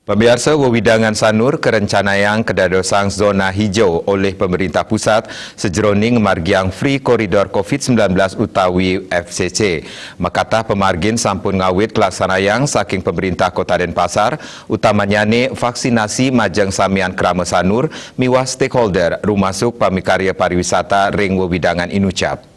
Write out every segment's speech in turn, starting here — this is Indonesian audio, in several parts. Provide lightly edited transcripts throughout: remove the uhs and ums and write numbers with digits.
Pemirsa, wewidangan sanur kerencanaan kedadosang zona hijau oleh pemerintah pusat sejeroning margiang free koridor COVID-19 utawi FCC. Makatah pemargin sampun ngawit kelaksanayang saking pemerintah Kota Denpasar, utamanya ne vaksinasi majeng samian krama sanur miwah stakeholder rumasuk pamikarya pariwisata ring wewidangan inucap.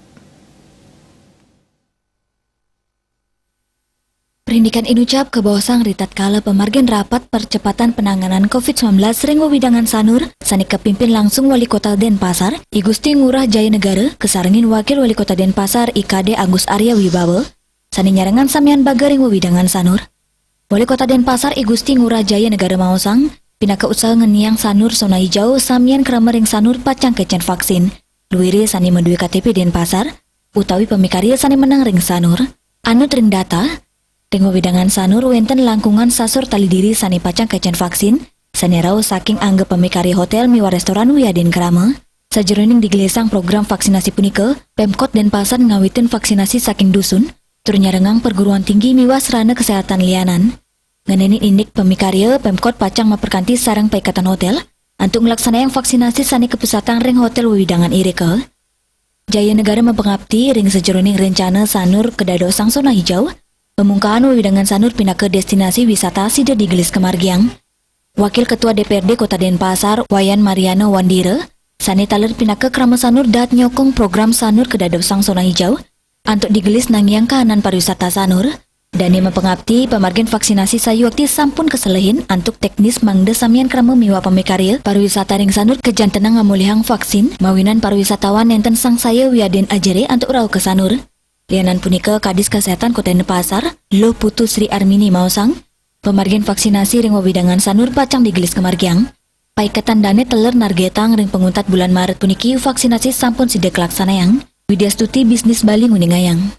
Perindikan inucap ke bawasang ritat kala pemargin rapat percepatan penanganan COVID-19 ring wewidangan sanur sani kepimpin langsung Wali Kota Denpasar, I Gusti Ngurah Jaya Negara, kesarengin Wakil Wali Kota Denpasar IKD Agus Arya Wibawa, sani nyarengan samian baga ring wewidangan sanur. Wali Kota Denpasar I Gusti Ngurah Jaya Negara Maosang, pinaka usaha ngeniang sanur zona hijau samian krama ring sanur pacang kecen vaksin. Luiri sani mendui KTP Denpasar, utawi pemikarya sani menang ring sanur. Anut ring data, ring wewidangan sanur wenten langkungan sasur tali diri sani pacang kecen vaksin, sani rau saking angga pemikarya hotel miwa restoran wiadin krama. Sajeroning digelesang program vaksinasi punika, Pemkot Denpasar ngawitin vaksinasi saking dusun, turnya rengang perguruan tinggi miwa serana kesehatan lianan. Ngenenin indik pemikarya, Pemkot pacang memperkanti sarang paikatan hotel, untuk melaksanakan vaksinasi sani kepusatan ring hotel wewidangan irika. Jaya Negara mempengabdi ring sejeroning rencana sanur kedadosang zona hijau, pemungkaan wewidangan sanur pindah ke destinasi wisata sida digelis kemargiang. Wakil Ketua DPRD Kota Denpasar, Wayan Mariano Wandira, sani taler pindah ke krama sanur dat nyokong program sanur kedadosang zona hijau, untuk digelis nangiang kahanan pariwisata sanur, dan yang mempengabdi pemargin vaksinasi sayu waktu sampun keselehin untuk teknis mangde samian krama miwa pemikarya pariwisata ring sanur kejantenang ngamulihang vaksin, mawinan pariwisatawan enten sang saya wiadin ajere untuk rau ke sanur. Lianan punika Kadis Kesehatan Kota Denpasar, Lo Putu Sri Armini Maosang, pemargin vaksinasi ring wewidangan sanur pacang digelis kemargiang. Paikatan dane teler nargetang ring penguntat bulan Maret puniki vaksinasi sampun sidak laksanayang. Widya Stuti Bisnis Bali nguningayang.